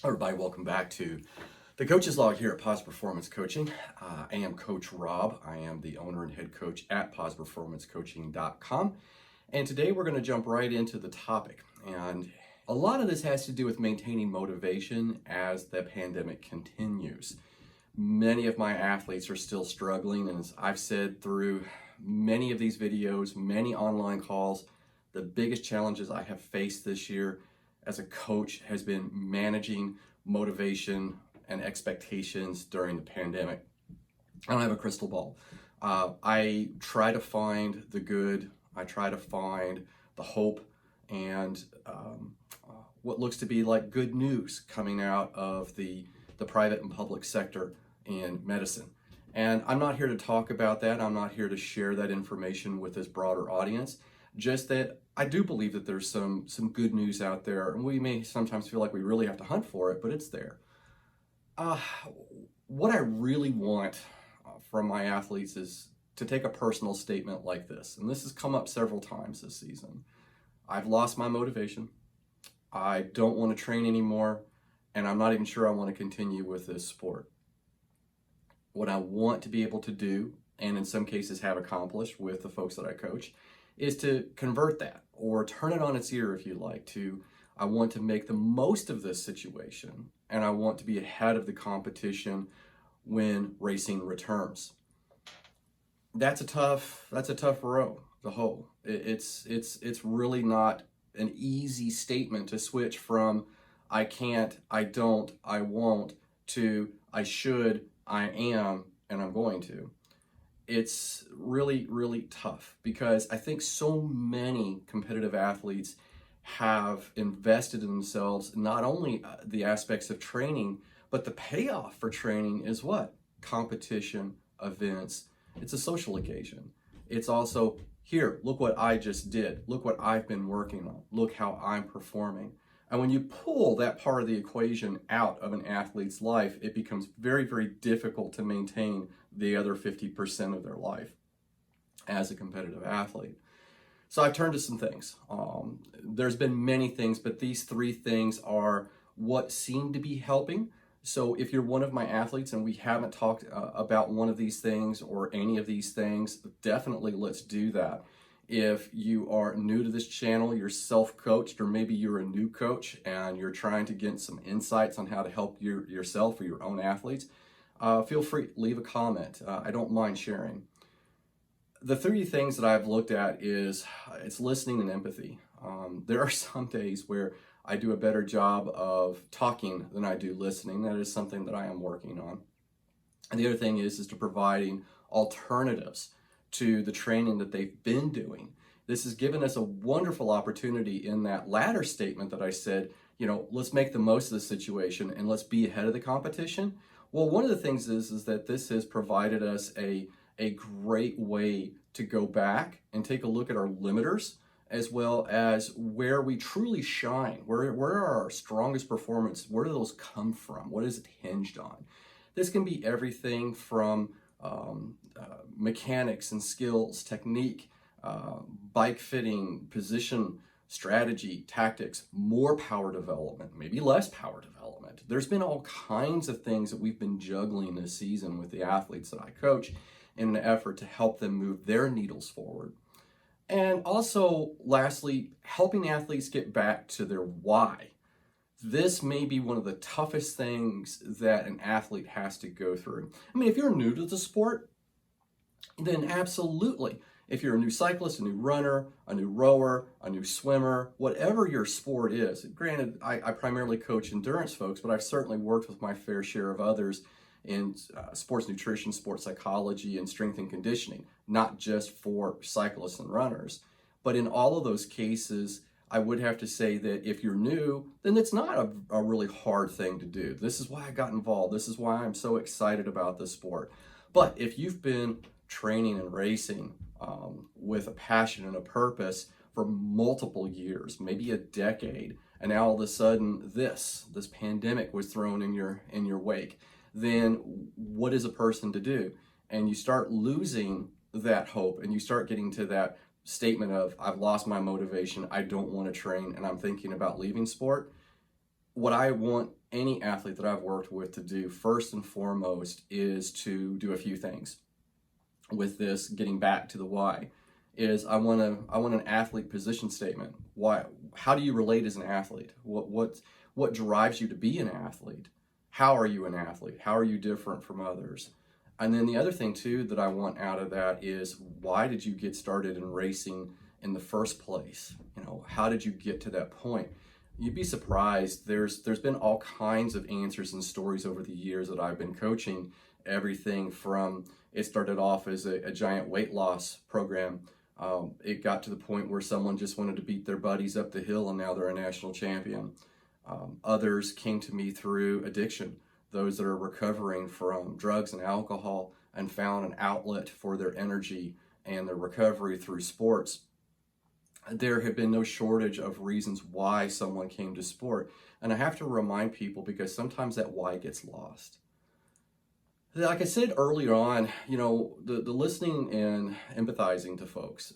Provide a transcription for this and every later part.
Everybody, welcome back to the Coach's Log here at Pause Performance Coaching. I am Coach Rob. I am the owner and head coach at pauseperformancecoaching.com. And today we're going to jump right into the topic. And a lot of this has to do with maintaining motivation as the pandemic continues. Many of my athletes are still struggling, and as I've said through many of these videos, many online calls, the biggest challenges I have faced this year as a coach has been managing motivation and expectations during the pandemic. I don't have a crystal ball. I try to find the good. I try to find the hope and what looks to be like good news coming out of the private and public sector in medicine. And I'm not here to talk about that. I'm not here to share that information with this broader audience. Just that I do believe that there's some good news out there, and we may sometimes feel like we really have to hunt for it, but it's there. What I really want from my athletes is to take a personal statement like this, and this has come up several times this season. I've lost my motivation. I don't want to train anymore, and I'm not even sure I want to continue with this sport. What I want to be able to do, and in some cases have accomplished with the folks that I coach, is to convert that or turn it on its ear, if you like, to I want to make the most of this situation, and I want to be ahead of the competition when racing returns. That's a tough row to hoe. It's really not an easy statement to switch from I can't, I don't, I won't to I should, I am, and I'm going to. It's really, really tough because I think so many competitive athletes have invested in themselves, not only the aspects of training, but the payoff for training is what? Competition, events. It's a social occasion. It's also, here, look what I just did. Look what I've been working on. Look how I'm performing. And when you pull that part of the equation out of an athlete's life, it becomes very, very difficult to maintain the other 50% of their life as a competitive athlete. So I've turned to some things. There's been many things, but these three things are what seem to be helping. So if you're one of my athletes and we haven't talked about one of these things or any of these things, definitely let's do that. If you are new to this channel, you're self-coached, or maybe you're a new coach and you're trying to get some insights on how to help yourself or your own athletes, feel free, leave a comment. I don't mind sharing. The three things that I've looked at is it's listening and empathy. There are some days where I do a better job of talking than I do listening. That is something that I am working on. And the other thing is to providing alternatives to the training that they've been doing. This has given us a wonderful opportunity in that latter statement that I said, let's make the most of the situation and let's be ahead of the competition. Well, one of the things is that this has provided us a great way to go back and take a look at our limiters, as well as where we truly shine. Where are our strongest performance? Where do those come from? What is it hinged on? This can be everything from mechanics and skills, technique, bike fitting, position, strategy, tactics, more power development, maybe less power development. There's been all kinds of things that we've been juggling this season with the athletes that I coach in an effort to help them move their needles forward. And also, lastly, helping athletes get back to their why. This may be one of the toughest things that an athlete has to go through. I mean, if you're new to the sport, then absolutely. If you're a new cyclist, a new runner, a new rower, a new swimmer, whatever your sport is, granted, I primarily coach endurance folks, but I've certainly worked with my fair share of others in sports nutrition, sports psychology, and strength and conditioning, not just for cyclists and runners. But in all of those cases, I would have to say that if you're new, then it's not a really hard thing to do. This is why I got involved. This is why I'm so excited about this sport. But if you've been training and racing with a passion and a purpose for multiple years, maybe a decade, and now all of a sudden this pandemic was thrown in your wake, then what is a person to do? And you start losing that hope, and you start getting to that statement of I've lost my motivation, I don't want to train, and I'm thinking about leaving sport. what I want any athlete that I've worked with to do first and foremost is to do a few things. With this, getting back to the why, is I want an athlete position statement. Why? How do you relate as an athlete? What drives you to be an athlete? How are you an athlete? How are you different from others? And then the other thing too that I want out of that is, why did you get started in racing in the first place? You know, how did you get to that point? You'd be surprised. There's been all kinds of answers and stories over the years that I've been coaching. Everything from, it started off as a giant weight loss program. It got to the point where someone just wanted to beat their buddies up the hill and now they're a national champion. Others came to me through addiction, those that are recovering from drugs and alcohol and found an outlet for their energy and their recovery through sports. There have been no shortage of reasons why someone came to sport. And I have to remind people, because sometimes that why gets lost. Like I said earlier on, you know, the listening and empathizing to folks.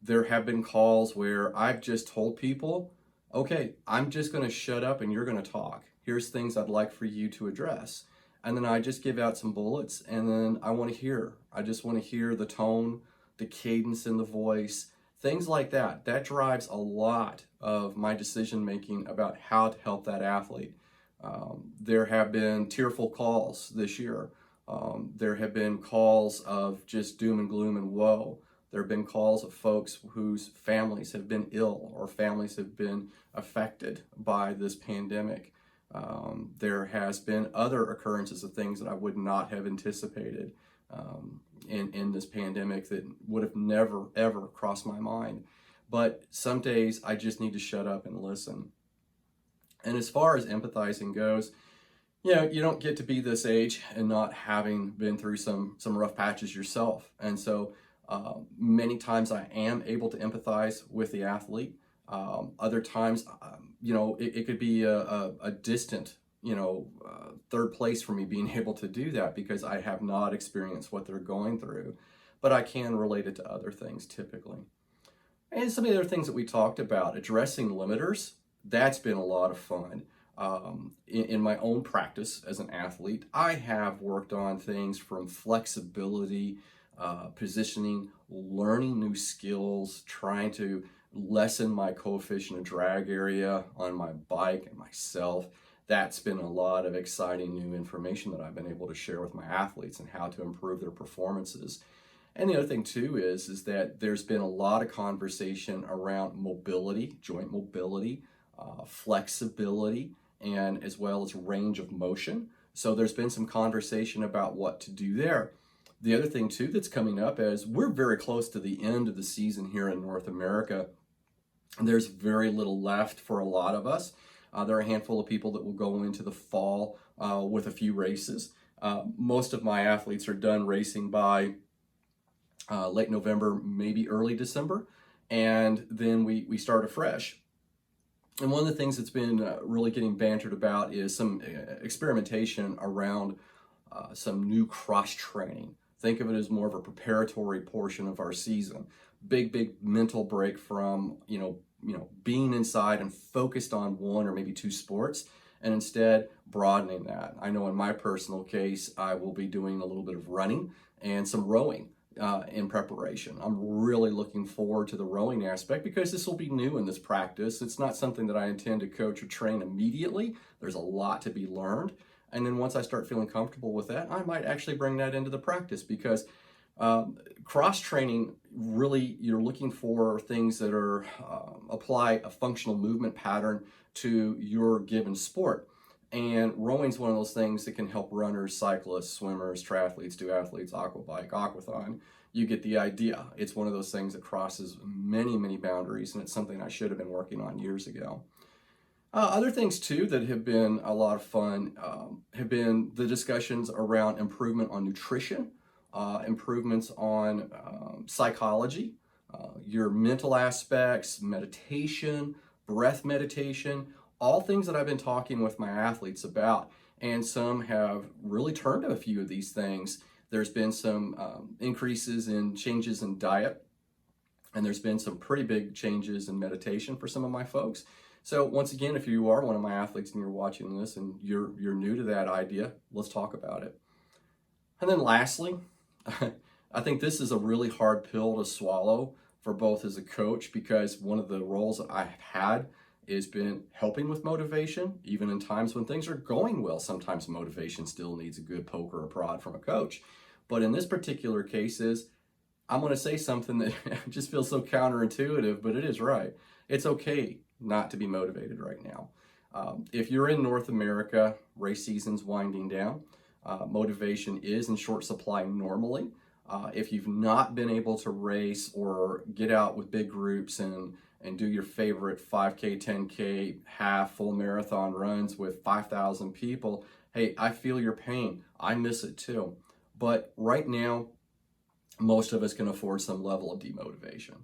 There have been calls where I've just told people, okay, I'm just going to shut up and you're going to talk. Here's things I'd like for you to address. And then I just give out some bullets, and then I want to hear. I just want to hear the tone, the cadence in the voice, things like that. That drives a lot of my decision making about how to help that athlete. There have been tearful calls this year. There have been calls of just doom and gloom and woe. There have been calls of folks whose families have been ill or families have been affected by this pandemic. There has been other occurrences of things that I would not have anticipated in this pandemic that would have never, ever crossed my mind. But some days I just need to shut up and listen. And as far as empathizing goes, you know, you don't get to be this age and not having been through some rough patches yourself. And so many times I am able to empathize with the athlete. Other times, you know, it could be a distant, you know, third place for me being able to do that, because I have not experienced what they're going through. But I can relate it to other things typically. And some of the other things that we talked about, addressing limiters, that's been a lot of fun. In my own practice as an athlete, I have worked on things from flexibility, positioning, learning new skills, trying to lessen my coefficient of drag area on my bike and myself. That's been a lot of exciting new information that I've been able to share with my athletes and how to improve their performances. And the other thing too is that there's been a lot of conversation around mobility, joint mobility, flexibility, and as well as range of motion. So there's been some conversation about what to do there. The other thing too that's coming up is we're very close to the end of the season here in North America. There's very little left for a lot of us. There are a handful of people that will go into the fall with a few races. Most of my athletes are done racing by late November, maybe early December, and then we start afresh. And one of the things that's been really getting bantered about is some experimentation around some new cross training. Think of it as more of a preparatory portion of our season. Big mental break from being inside and focused on one or maybe two sports, and instead broadening that. I know in my personal case, I will be doing a little bit of running and some rowing in preparation. I'm really looking forward to the rowing aspect because this will be new in this practice. It's not something that I intend to coach or train immediately. There's a lot to be learned. And then once I start feeling comfortable with that, I might actually bring that into the practice, because cross training, really, you're looking for things that are apply a functional movement pattern to your given sport. And rowing's one of those things that can help runners, cyclists, swimmers, triathletes, duathletes, aquabike, aquathon. You get the idea. It's one of those things that crosses many boundaries, and it's something I should have been working on years ago. Other things too that have been a lot of fun have been the discussions around improvement on nutrition, improvements on psychology, your mental aspects, meditation, breath meditation, all things that I've been talking with my athletes about. And some have really turned to a few of these things. There's been some increases in changes in diet, and there's been some pretty big changes in meditation for some of my folks. So once again, if you are one of my athletes and you're watching this and you're new to that idea, let's talk about it. And then lastly, I think this is a really hard pill to swallow for both as a coach, because one of the roles that I've had has been helping with motivation. Even in times when things are going well, sometimes motivation still needs a good poke or a prod from a coach. But in this particular case I'm going to say something that just feels so counterintuitive, but it is right. It's okay not to be motivated right now. If you're in North America, race season's winding down. Motivation is in short supply normally. If you've not been able to race or get out with big groups and do your favorite 5K, 10K, half, full marathon runs with 5,000 people, hey, I feel your pain. I miss it too. But right now, most of us can afford some level of demotivation.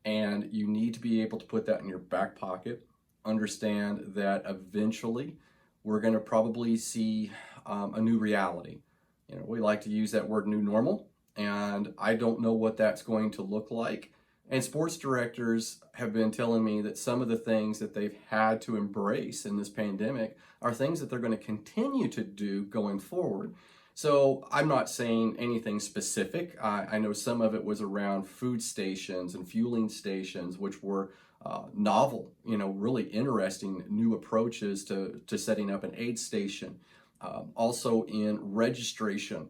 And you need to be able to put that in your back pocket. Understand that eventually we're going to probably see a new reality. You know, we like to use that word new normal, and I don't know what that's going to look like. And sports directors have been telling me that some of the things that they've had to embrace in this pandemic are things that they're going to continue to do going forward. So I'm not saying anything specific. I know some of it was around food stations and fueling stations, which were novel, really interesting new approaches to setting up an aid station. Also in registration,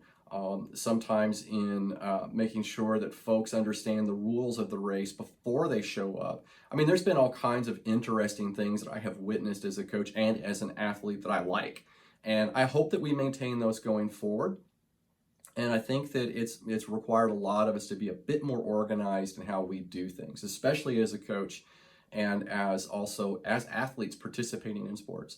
sometimes in making sure that folks understand the rules of the race before they show up. I mean, there's been all kinds of interesting things that I have witnessed as a coach and as an athlete that I like. And I hope that we maintain those going forward. And I think that it's required a lot of us to be a bit more organized in how we do things, especially as a coach and as athletes participating in sports.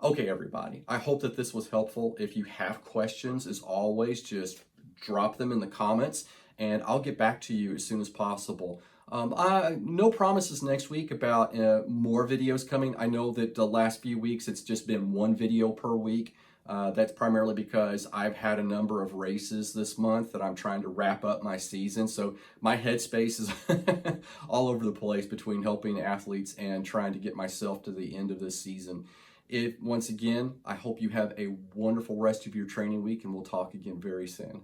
Okay, everybody, I hope that this was helpful. If you have questions, as always, just drop them in the comments and I'll get back to you as soon as possible. No promises next week about more videos coming. I know that the last few weeks it's just been one video per week. That's primarily because I've had a number of races this month that I'm trying to wrap up my season. So my headspace is all over the place between helping athletes and trying to get myself to the end of this season. Once again, I hope you have a wonderful rest of your training week, and we'll talk again very soon.